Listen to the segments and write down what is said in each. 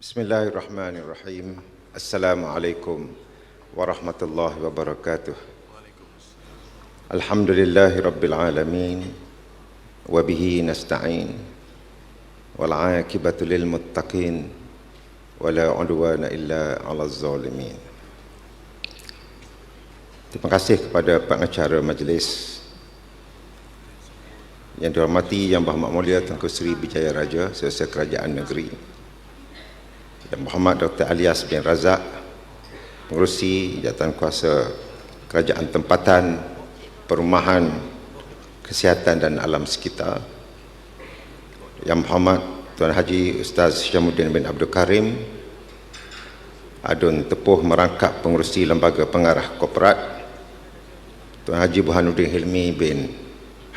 Bismillahirrahmanirrahim. Assalamualaikum warahmatullahi wabarakatuh. Alhamdulillahi rabbil alamin. Wabihi nasta'in. Wal aqibatu lil muttaqin. Wala udwana illa 'alal zalimin. Terima kasih kepada pengacara majlis yang dihormati Yang Berhormat Mulia Tunku Seri Bijaya Raja Selesa Kerajaan Negeri, Yang Muhammad Dr. Alias bin Razak, Pengerusi Jawatan Kuasa Kerajaan Tempatan, Perumahan, Kesihatan dan Alam Sekitar, Yang Muhammad Tuan Haji Ustaz Syamuddin bin Abdul Karim, Adun Tepuh Merangkap Pengerusi Lembaga Pengarah Korporat, Tuan Haji Burhanuddin Hilmi bin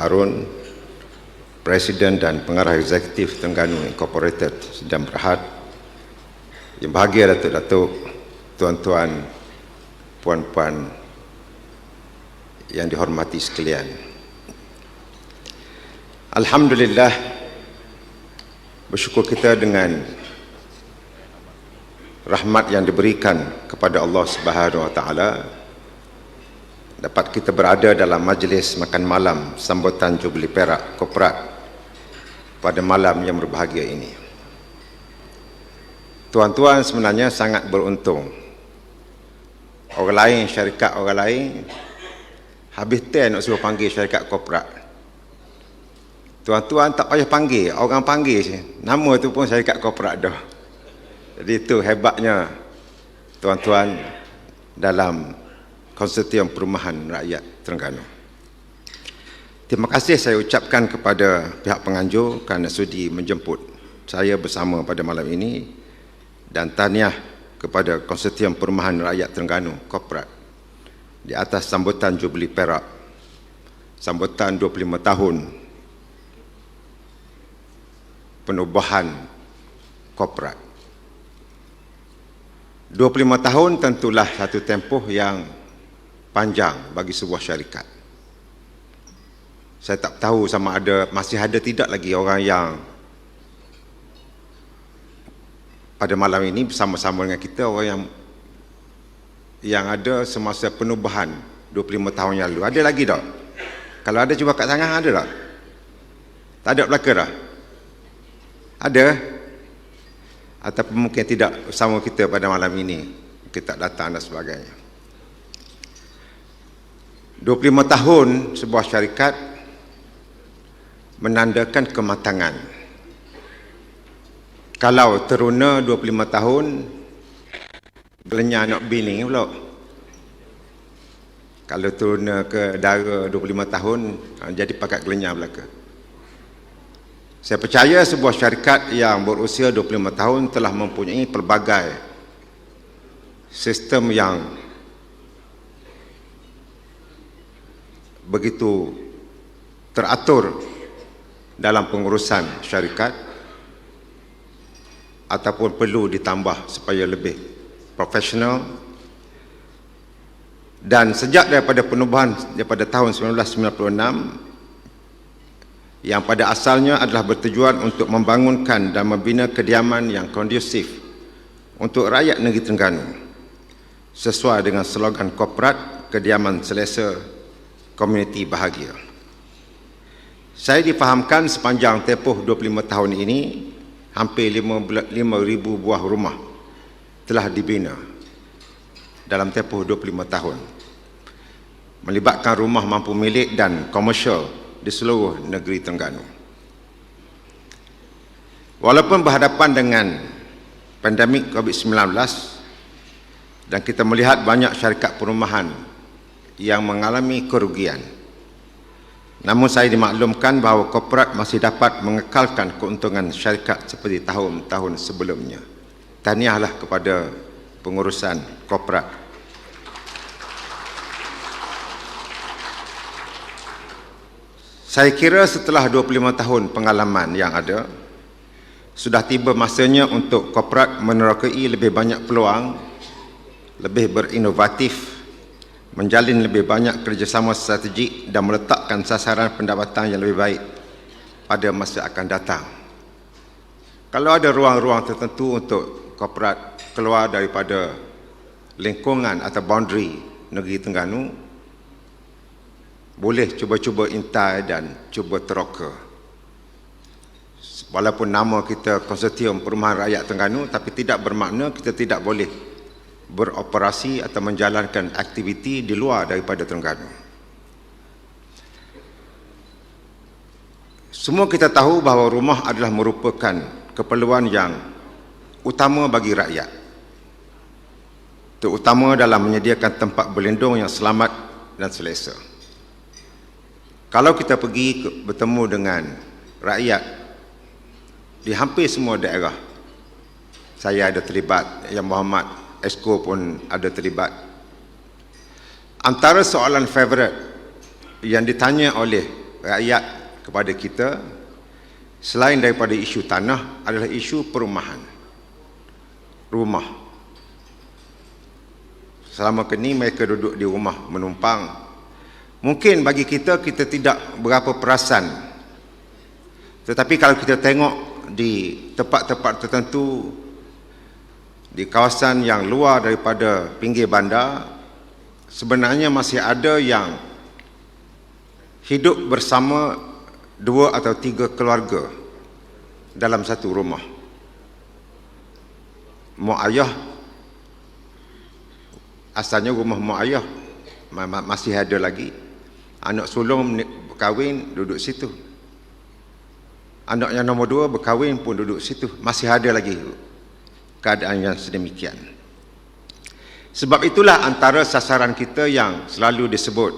Harun, Presiden dan Pengarah Eksekutif Terengganu Incorporated sedang berhad, yang bahagia datuk-datuk, tuan-tuan, puan-puan yang dihormati sekalian. Alhamdulillah, bersyukur kita dengan rahmat yang diberikan kepada Allah Subhanahu Wa Taala, dapat kita berada dalam majlis makan malam sambutan Jubili Perak Korporat pada malam yang berbahagia ini. Tuan-tuan sebenarnya sangat beruntung. Orang lain, syarikat orang lain, habis ten nak suruh panggil syarikat korporat. Tuan-tuan tak payah panggil, orang panggil je. Nama tu pun syarikat korporat dah. Jadi itu hebatnya tuan-tuan dalam Konsortium Perumahan Rakyat Terengganu. Terima kasih saya ucapkan kepada pihak penganjur kerana sudi menjemput saya bersama pada malam ini, dan tahniah kepada Konsortium Perumahan Rakyat Terengganu Korporat di atas sambutan Jubili Perak, sambutan 25 tahun penubuhan korporat. 25 tahun tentulah satu tempoh yang panjang bagi sebuah syarikat. Saya tak tahu sama ada, masih ada tidak lagi orang yang pada malam ini bersama-sama dengan kita, orang yang ada semasa penubuhan 25 tahun yang lalu. Ada lagi tak? Kalau ada cuba kat tangan, ada tak? Tak ada belaka dah? Ada? Ataupun mungkin tidak bersama kita pada malam ini, kita tak datang dan sebagainya. 25 tahun sebuah syarikat menandakan kematangan. Kalau teruna 25 tahun, gelenyah nak bini pula. Kalau teruna ke dara 25 tahun, jadi pakat gelenyah belaka. Saya percaya sebuah syarikat yang berusia 25 tahun telah mempunyai pelbagai sistem yang begitu teratur dalam pengurusan syarikat, ataupun perlu ditambah supaya lebih profesional. Dan sejak daripada penubuhan daripada tahun 1996, yang pada asalnya adalah bertujuan untuk membangunkan dan membina kediaman yang kondusif untuk rakyat negeri Terengganu, sesuai dengan slogan korporat, kediaman selesa, komuniti bahagia. Saya difahamkan sepanjang tempoh 25 tahun ini, hampir 5,000 buah rumah telah dibina dalam tempoh 25 tahun, melibatkan rumah mampu milik dan komersial di seluruh negeri Terengganu. Walaupun berhadapan dengan pandemik COVID-19 dan kita melihat banyak syarikat perumahan yang mengalami kerugian, namun saya dimaklumkan bahawa korporat masih dapat mengekalkan keuntungan syarikat seperti tahun-tahun sebelumnya. Tahniahlah kepada pengurusan korporat. Saya kira setelah 25 tahun pengalaman yang ada, sudah tiba masanya untuk korporat menerokai lebih banyak peluang, lebih berinovatif, menjalin lebih banyak kerjasama strategik dan meletakkan sasaran pendapatan yang lebih baik pada masa akan datang. Kalau ada ruang-ruang tertentu untuk korporat keluar daripada lingkungan atau boundary negeri Terengganu boleh cuba-cuba intai dan cuba teroka. Walaupun nama kita Konsortium Perumahan Rakyat Terengganu, tapi tidak bermakna kita tidak boleh beroperasi atau menjalankan aktiviti di luar daripada Terengganu. Semua kita tahu bahawa rumah adalah merupakan keperluan yang utama bagi rakyat, terutama dalam menyediakan tempat berlindung yang selamat dan selesa. Kalau kita pergi bertemu dengan rakyat di hampir semua daerah, saya ada terlibat, Yang Muhammad Esko pun ada terlibat, antara soalan favorit yang ditanya oleh rakyat kepada kita selain daripada isu tanah adalah isu perumahan, rumah. Selama ini mereka duduk di rumah menumpang. Mungkin bagi kita tidak berapa perasan, tetapi kalau kita tengok di tempat-tempat tertentu di kawasan yang luar daripada pinggir bandar, sebenarnya masih ada yang hidup bersama 2 atau 3 keluarga dalam satu rumah. Mak ayah, asalnya rumah mak ayah masih ada lagi. Anak sulung berkahwin duduk situ. Anak yang nombor 2 berkahwin pun duduk situ. Masih ada lagi keadaan yang sedemikian. Sebab itulah antara sasaran kita yang selalu disebut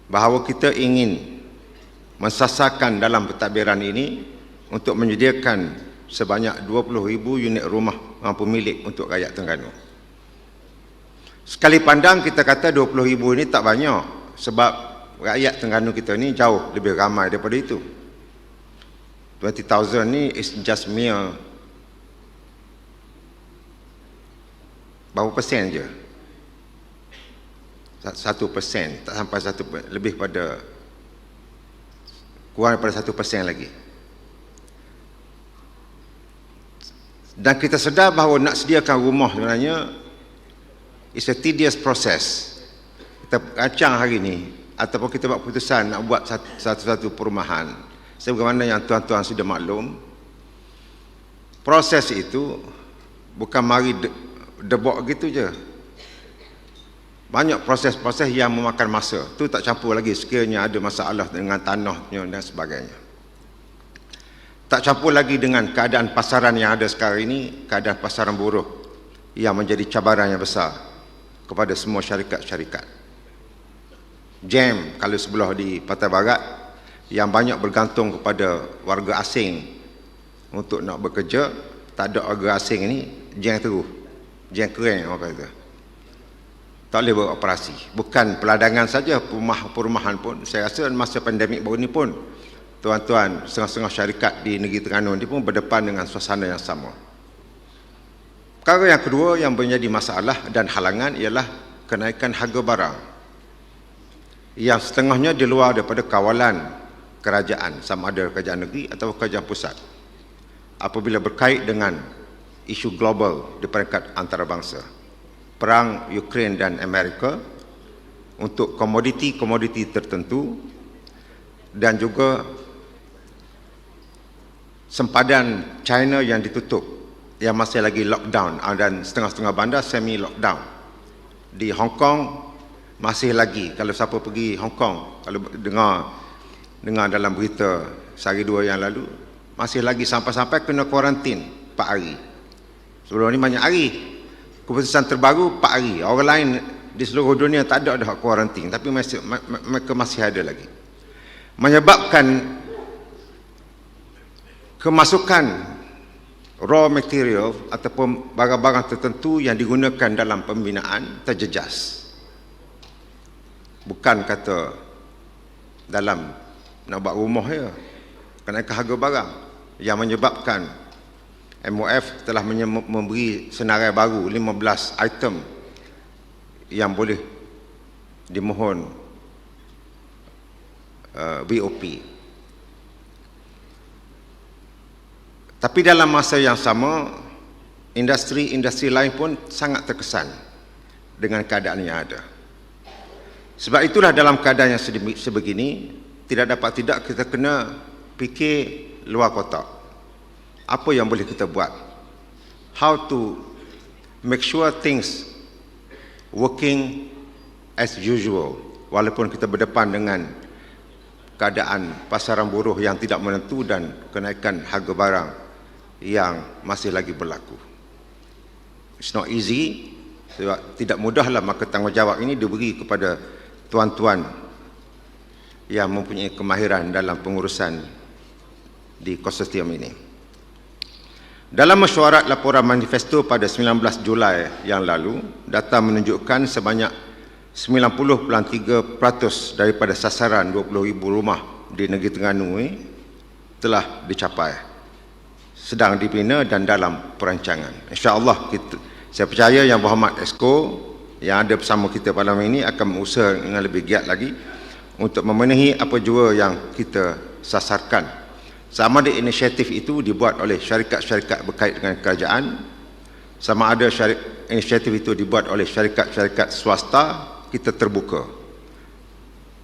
bahawa kita ingin mensasarkan dalam pentadbiran ini untuk menyediakan sebanyak 20,000 unit rumah mampu milik untuk rakyat Terengganu. Sekali pandang kita kata 20,000 ini tak banyak, sebab rakyat Terengganu kita ni jauh lebih ramai daripada itu. 20,000 ni is just mere berapa persen je? 1%, tak sampai 1%, lebih pada kurang daripada 1% lagi. Dan kita sedar bahawa nak sediakan rumah sebenarnya is a tedious process. Kita rancang hari ni ataupun kita buat keputusan nak buat satu perumahan, sebagaimana yang tuan-tuan sudah maklum, proses itu bukan mari debok gitu je. Banyak proses-proses yang memakan masa. Itu tak campur lagi sekiranya ada masalah dengan tanahnya dan sebagainya. Tak campur lagi dengan keadaan pasaran yang ada sekarang ini, keadaan pasaran buruh yang menjadi cabaran yang besar kepada semua syarikat-syarikat. Jam kalau sebelah di Pantai Barat yang banyak bergantung kepada warga asing untuk nak bekerja, tak ada warga asing ini, jam terus, jam kering orang kata. Tak boleh beroperasi. Bukan peladangan saja, perumahan pun. Saya rasa masa pandemik baru ni pun tuan-tuan setengah-setengah syarikat di negeri Terengganu ni pun berdepan dengan suasana yang sama. Perkara yang kedua yang menjadi masalah dan halangan ialah kenaikan harga barang yang setengahnya di luar daripada kawalan kerajaan, sama ada kerajaan negeri atau kerajaan pusat, apabila berkait dengan isu global di peringkat antarabangsa, perang Ukraine dan Amerika untuk komoditi-komoditi tertentu, dan juga sempadan China yang ditutup, yang masih lagi lockdown, dan setengah-setengah bandar semi lockdown. Di Hong Kong masih lagi, kalau siapa pergi Hong Kong, kalau dengar dalam berita sehari 2 yang lalu, masih lagi sampai-sampai kena kuarantin 4 hari. Sebelum ni banyak hari. Keputusan terbaru 4 hari. Orang lain di seluruh dunia tak ada dah kuarantin, tapi mereka masih ada lagi. Menyebabkan kemasukan raw material ataupun barang-barang tertentu yang digunakan dalam pembinaan terjejas. Bukan kata dalam nak buat rumah ya, kenaikan harga barang yang menyebabkan MOF telah memberi senarai baru 15 item yang boleh dimohon BOP. Tapi dalam masa yang sama, industri-industri lain pun sangat terkesan dengan keadaan yang ada. Sebab itulah dalam keadaan yang sebegini, tidak dapat tidak kita kena fikir luar kotak. Apa yang boleh kita buat? How to make sure things working as usual, walaupun kita berdepan dengan keadaan pasaran buruh yang tidak menentu dan kenaikan harga barang yang masih lagi berlaku. It's not easy, sebab tidak mudahlah, maka tanggungjawab ini diberi kepada tuan-tuan yang mempunyai kemahiran dalam pengurusan di konsorsium ini. Dalam mesyuarat laporan manifesto pada 19 Julai yang lalu, data menunjukkan sebanyak 90.3% daripada sasaran 20,000 rumah di negeri Terengganu telah dicapai, sedang dibina dan dalam perancangan. InsyaAllah saya percaya Yang Berhormat Esko yang ada bersama kita pada malam ini akan berusaha dengan lebih giat lagi untuk memenuhi apa jua yang kita sasarkan. Sama ada inisiatif itu dibuat oleh syarikat-syarikat berkait dengan kerajaan, sama ada inisiatif itu dibuat oleh syarikat-syarikat swasta, kita terbuka.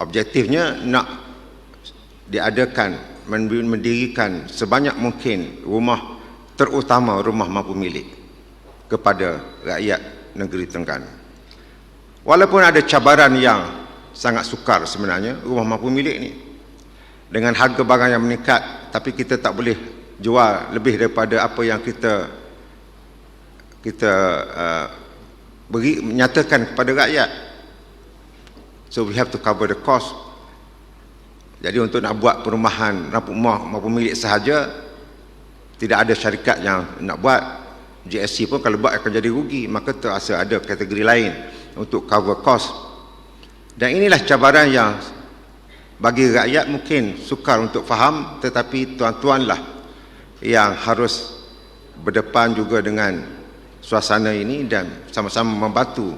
Objektifnya nak diadakan, mendirikan sebanyak mungkin rumah, terutama rumah mampu milik kepada rakyat negeri Terengganu. Walaupun ada cabaran yang sangat sukar sebenarnya, rumah mampu milik ni dengan harga barang yang meningkat, tapi kita tak boleh jual lebih daripada apa yang kita beri, menyatakan kepada rakyat. So we have to cover the cost. Jadi untuk nak buat perumahan rumah mampu milik sahaja, tidak ada syarikat yang nak buat. GSC pun kalau buat akan jadi rugi, maka terasa ada kategori lain untuk cover cost. Dan inilah cabaran yang bagi rakyat mungkin sukar untuk faham, tetapi tuan-tuanlah yang harus berdepan juga dengan suasana ini dan sama-sama membantu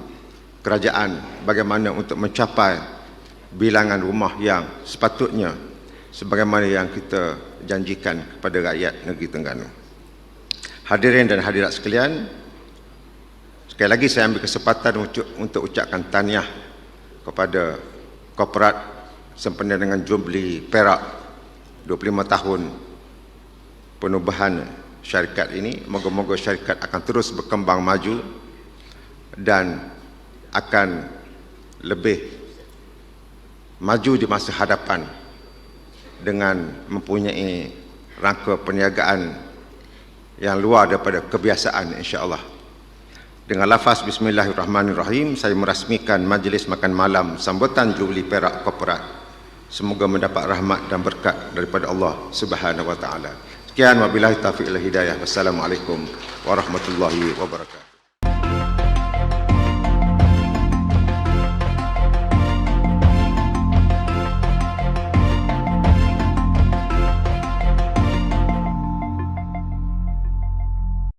kerajaan bagaimana untuk mencapai bilangan rumah yang sepatutnya sebagaimana yang kita janjikan kepada rakyat negeri Terengganu. Hadirin dan hadirat sekalian, sekali lagi saya ambil kesempatan untuk ucapkan tahniah kepada korporat sempena dengan Jubli Perak 25 tahun penubuhan syarikat ini. Moga-moga syarikat akan terus berkembang maju dan akan lebih maju di masa hadapan dengan mempunyai rangka perniagaan yang luar daripada kebiasaan, insya-Allah. Dengan lafaz Bismillahirrahmanirrahim, saya merasmikan majlis makan malam sambutan Jubli Perak Korporat. Semoga mendapat rahmat dan berkat daripada Allah Subhanahu wa taala. Sekian, wabillahi taufiq wal hidayah. Wassalamualaikum warahmatullahi wabarakatuh.